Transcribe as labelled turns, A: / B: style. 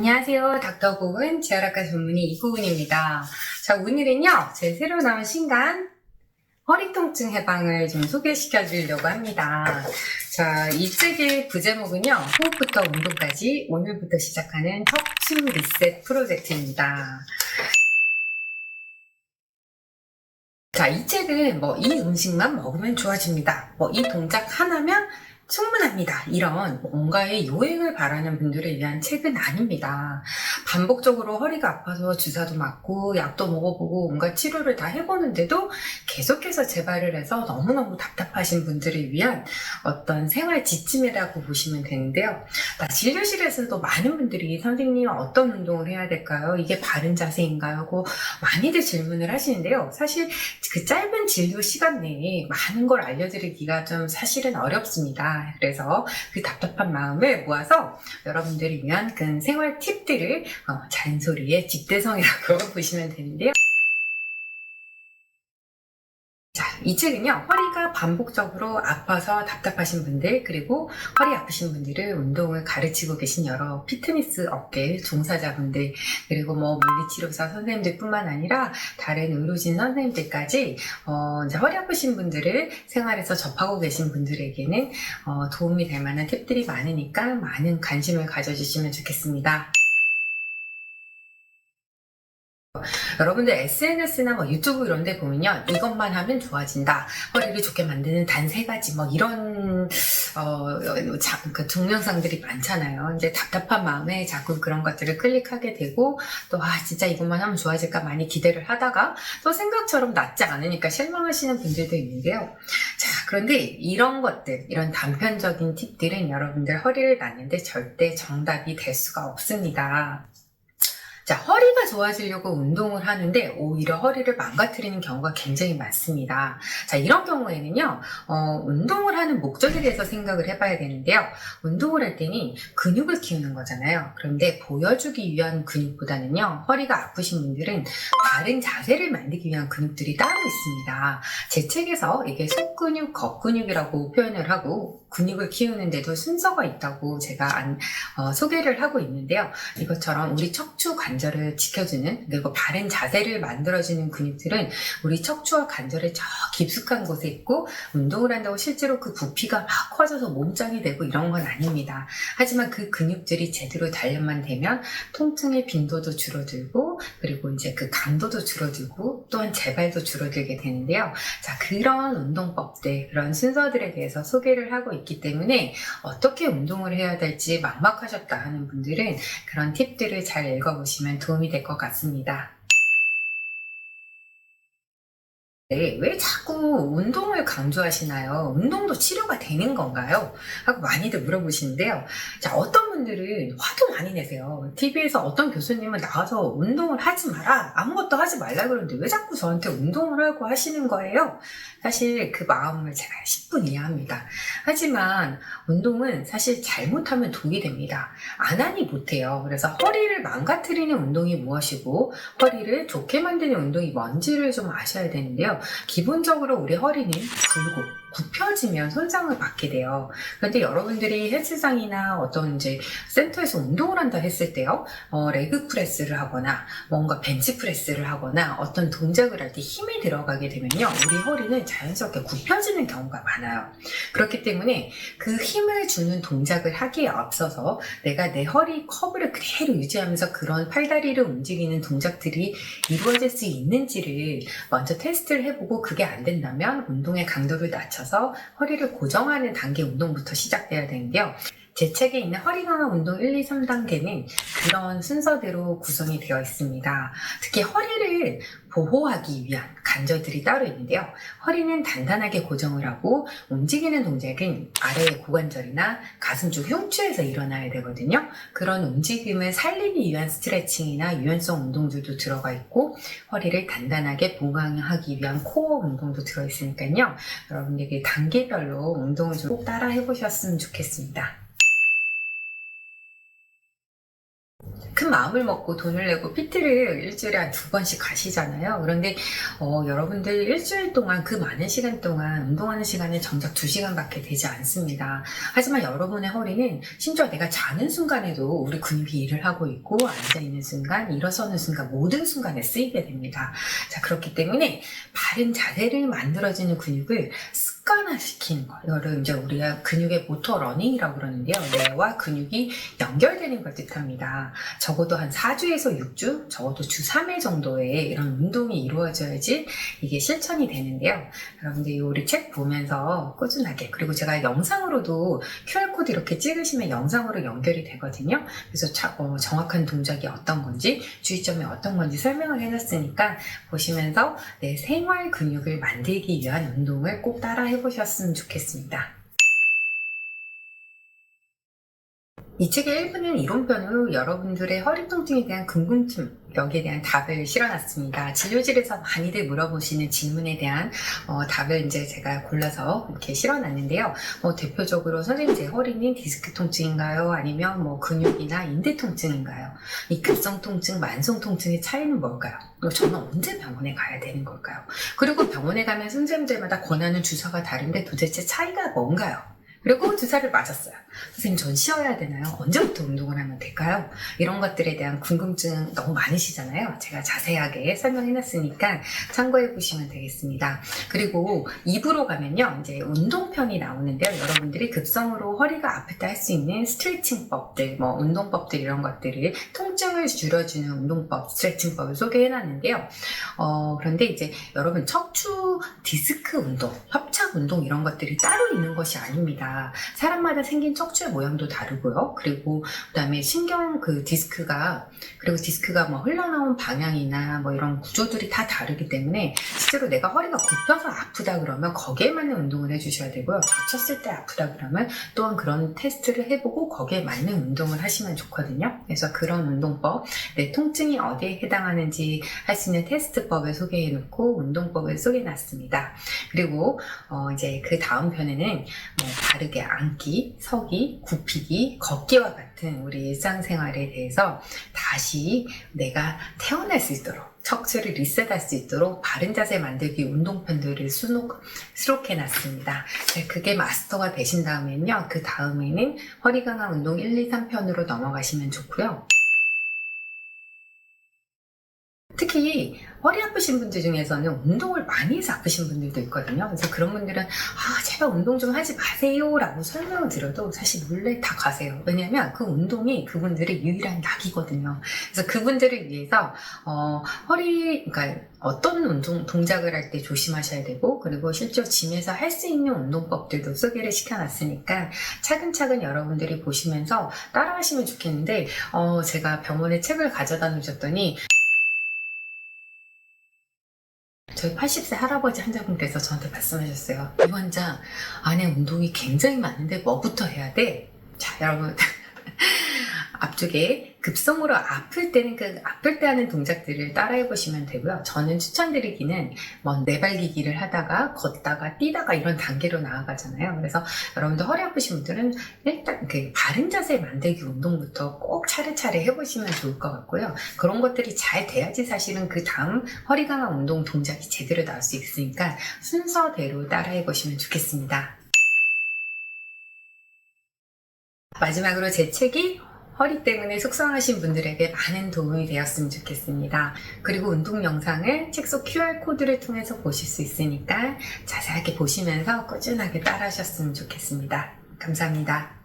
A: 안녕하세요. 닥터고은 재활학과 전문의 이고은입니다. 자, 오늘은요, 제 새로 나온 신간 허리 통증 해방을 좀 소개시켜 드리려고 합니다. 자, 이 책의 부제목은요, 호흡부터 운동까지 오늘부터 시작하는 척추 리셋 프로젝트입니다. 자, 이 책은 이 음식만 먹으면 좋아집니다. 이 동작 하나면 충분합니다. 이런 뭔가의 요행을 바라는 분들을 위한 책은 아닙니다. 반복적으로 허리가 아파서 주사도 맞고 약도 먹어보고 뭔가 치료를 다 해보는데도 계속해서 재발을 해서 너무너무 답답하신 분들을 위한 어떤 생활 지침이라고 보시면 되는데요. 진료실에서도 많은 분들이 선생님 어떤 운동을 해야 될까요? 이게 바른 자세인가요? 하고 많이들 질문을 하시는데요. 사실 그 짧은 진료 시간 내에 많은 걸 알려드리기가 좀 사실은 어렵습니다. 그래서 그 답답한 마음을 모아서 여러분들을 위한 그 생활 팁들을 잔소리의 집대성이라고 보시면 되는데요. 자, 이 책은요, 허리가 반복적으로 아파서 답답하신 분들, 그리고 허리 아프신 분들을 운동을 가르치고 계신 여러 피트니스 업계 종사자분들, 그리고 물리치료사 선생님들 뿐만 아니라 다른 의료진 선생님들까지, 이제 허리 아프신 분들을 생활에서 접하고 계신 분들에게는, 도움이 될 만한 팁들이 많으니까 많은 관심을 가져주시면 좋겠습니다. 여러분들 SNS나 유튜브 이런 데 보면요, 이것만 하면 좋아진다, 허리를 좋게 만드는 단 3가지 이런 그 동영상들이 많잖아요. 이제 답답한 마음에 자꾸 그런 것들을 클릭하게 되고 또 진짜 이것만 하면 좋아질까 많이 기대를 하다가 또 생각처럼 낫지 않으니까 실망하시는 분들도 있는데요. 자, 그런데 이런 것들, 이런 단편적인 팁들은 여러분들 허리를 낫는데 절대 정답이 될 수가 없습니다. 자, 허리가 좋아지려고 운동을 하는데 오히려 허리를 망가뜨리는 경우가 굉장히 많습니다. 자, 이런 경우에는요, 운동을 하는 목적에 대해서 생각을 해봐야 되는데요. 운동을 할 때는 근육을 키우는 거잖아요. 그런데 보여주기 위한 근육보다는요, 허리가 아프신 분들은 바른 자세를 만들기 위한 근육들이 따로 있습니다. 제 책에서 이게 속근육, 겉근육이라고 표현을 하고 근육을 키우는데도 순서가 있다고 제가 소개를 하고 있는데요. 이것처럼 우리 척추 관절을 지켜주는, 그리고 바른 자세를 만들어주는 근육들은 우리 척추와 관절의 저 깊숙한 곳에 있고, 운동을 한다고 실제로 그 부피가 막 커져서 몸짱이 되고 이런 건 아닙니다. 하지만 그 근육들이 제대로 단련만 되면 통증의 빈도도 줄어들고, 그리고 이제 그 강도도 줄어들고, 또한 재발도 줄어들게 되는데요. 자, 그런 운동법들, 그런 순서들에 대해서 소개를 하고 있기 때문에 어떻게 운동을 해야 될지 막막하셨다 하는 분들은 그런 팁들을 잘 읽어보시면 도움이 될 것 같습니다. 네, 왜 자꾸 운동을 강조하시나요? 운동도 치료가 되는 건가요? 하고 많이들 물어보시는데요. 자, 어떤 분들은 화도 많이 내세요. TV에서 어떤 교수님은 나와서 운동을 하지 마라, 아무것도 하지 말라 그러는데 왜 자꾸 저한테 운동을 하고 하시는 거예요? 사실 그 마음을 제가 10분 이해합니다. 하지만 운동은 사실 잘못하면 독이 됩니다. 안 하니 못해요. 그래서 허리를 망가뜨리는 운동이 무엇이고 허리를 좋게 만드는 운동이 뭔지를 좀 아셔야 되는데요. 기본적으로 우리 허리는 굽혀지면 손상을 받게 돼요. 그런데 여러분들이 헬스장이나 어떤 이제 센터에서 운동을 한다 했을 때요, 레그 프레스를 하거나 뭔가 벤치 프레스를 하거나 어떤 동작을 할 때 힘이 들어가게 되면요, 우리 허리는 자연스럽게 굽혀지는 경우가 많아요. 그렇기 때문에 그 힘을 주는 동작을 하기에 앞서서 내가 내 허리 커브를 그대로 유지하면서 그런 팔다리를 움직이는 동작들이 이루어질 수 있는지를 먼저 테스트를 해보고, 그게 안 된다면 운동의 강도를 낮춰서 허리를 고정하는 단계 운동부터 시작돼야 되는데요. 제 책에 있는 허리 강화 운동 1, 2, 3단계는 그런 순서대로 구성이 되어 있습니다. 특히 허리를 보호하기 위한 관절들이 따로 있는데요. 허리는 단단하게 고정을 하고 움직이는 동작은 아래의 고관절이나 가슴 쪽 흉추에서 일어나야 되거든요. 그런 움직임을 살리기 위한 스트레칭이나 유연성 운동들도 들어가 있고, 허리를 단단하게 보강하기 위한 코어 운동도 들어있으니까요. 여러분들에게 단계별로 운동을 좀 꼭 따라 해보셨으면 좋겠습니다. 큰 마음을 먹고 돈을 내고 PT를 일주일에 한 2번씩 가시잖아요. 그런데 여러분들 일주일 동안 그 많은 시간 동안 운동하는 시간은 정작 2시간밖에 되지 않습니다. 하지만 여러분의 허리는 심지어 내가 자는 순간에도 우리 근육이 일을 하고 있고 앉아있는 순간, 일어서는 순간 모든 순간에 쓰이게 됩니다. 자, 그렇기 때문에 바른 자세를 만들어지는 근육을 습관화시키는 거. 이거를 이제 우리가 근육의 모터 러닝이라고 그러는데요. 뇌와 근육이 연결되는 걸 뜻합니다. 적어도 한 4주에서 6주, 적어도 주 3회 정도의 이런 운동이 이루어져야지 이게 실천이 되는데요. 여러분들 우리 책 보면서 꾸준하게, 그리고 제가 영상으로도 QR코드 이렇게 찍으시면 영상으로 연결이 되거든요. 그래서 정확한 동작이 어떤 건지, 주의점이 어떤 건지 설명을 해놨으니까 보시면서 내 생활 근육을 만들기 위한 운동을 꼭 따라 해보셨으면 좋겠습니다. 이 책의 1부는 이론편으로 여러분들의 허리 통증에 대한 궁금증, 여기에 대한 답을 실어놨습니다. 진료실에서 많이들 물어보시는 질문에 대한 답을 이제 제가 골라서 이렇게 실어놨는데요. 대표적으로 선생님 제 허리는 디스크 통증인가요? 아니면 근육이나 인대 통증인가요? 이 급성 통증, 만성 통증의 차이는 뭘까요? 저는 언제 병원에 가야 되는 걸까요? 그리고 병원에 가면 선생님들마다 권하는 주사가 다른데 도대체 차이가 뭔가요? 그리고 주사를 맞았어요. 선생님, 전 쉬어야 되나요? 언제부터 운동을 하면 될까요? 이런 것들에 대한 궁금증 너무 많으시잖아요. 제가 자세하게 설명해놨으니까 참고해보시면 되겠습니다. 그리고 2부로 가면요, 이제 운동편이 나오는데요. 여러분들이 급성으로 허리가 아플 때 할 수 있는 스트레칭법들, 운동법들 이런 것들을 통증을 줄여주는 운동법, 스트레칭법을 소개해놨는데요. 그런데 이제 여러분 척추 디스크 운동, 협착 운동 이런 것들이 따로 있는 것이 아닙니다. 사람마다 생긴 척추의 모양도 다르고요. 그리고 그다음에 신경 디스크가 흘러나온 방향이나 이런 구조들이 다 다르기 때문에 실제로 내가 허리가 굽혀서 아프다 그러면 거기에 맞는 운동을 해주셔야 되고요. 젖혔을 때 아프다 그러면 또한 그런 테스트를 해보고 거기에 맞는 운동을 하시면 좋거든요. 그래서 그런 운동법, 내 통증이 어디에 해당하는지 할 수 있는 테스트법을 소개해놓고 운동법을 소개해놨습니다. 그리고 이제 그 다음 편에는 바르게 앉기, 서기, 굽히기, 걷기와 같은 우리 일상생활에 대해서 다시 내가 태어날 수 있도록, 척추를 리셋할 수 있도록 바른 자세 만들기 운동편들을 수록해놨습니다. 그게 마스터가 되신 다음에는요, 그 다음에는 허리 강화 운동 1, 2, 3편으로 넘어가시면 좋고요. 특히 허리 아프신 분들 중에서는 운동을 많이 해서 아프신 분들도 있거든요. 그래서 그런 분들은 제발 운동 좀 하지 마세요 라고 설명을 드려도 사실 몰래 다 가세요. 왜냐하면 그 운동이 그분들의 유일한 약이거든요. 그래서 그분들을 위해서 그러니까 어떤 동작을 할 때 조심하셔야 되고, 그리고 실제 짐에서 할 수 있는 운동법들도 소개를 시켜놨으니까 차근차근 여러분들이 보시면서 따라하시면 좋겠는데, 제가 병원에 책을 가져다 놓으셨더니 저희 80세 할아버지 환자분께서 저한테 말씀하셨어요. 이 환자 안에 운동이 굉장히 많은데 뭐부터 해야 돼? 자, 여러분 앞쪽에 급성으로 아플 때는 아플 때 하는 동작들을 따라해 보시면 되고요. 저는 추천드리기는 내발기기를 하다가 걷다가 뛰다가 이런 단계로 나아가잖아요. 그래서 여러분들 허리 아프신 분들은 일단 바른 자세 만들기 운동부터 꼭 차례차례 해보시면 좋을 것 같고요. 그런 것들이 잘 돼야지 사실은 그 다음 허리 강화 운동 동작이 제대로 나올 수 있으니까 순서대로 따라해 보시면 좋겠습니다. 마지막으로 제 책이 허리 때문에 속상하신 분들에게 많은 도움이 되었으면 좋겠습니다. 그리고 운동 영상을 책 속 QR코드를 통해서 보실 수 있으니까 자세하게 보시면서 꾸준하게 따라하셨으면 좋겠습니다. 감사합니다.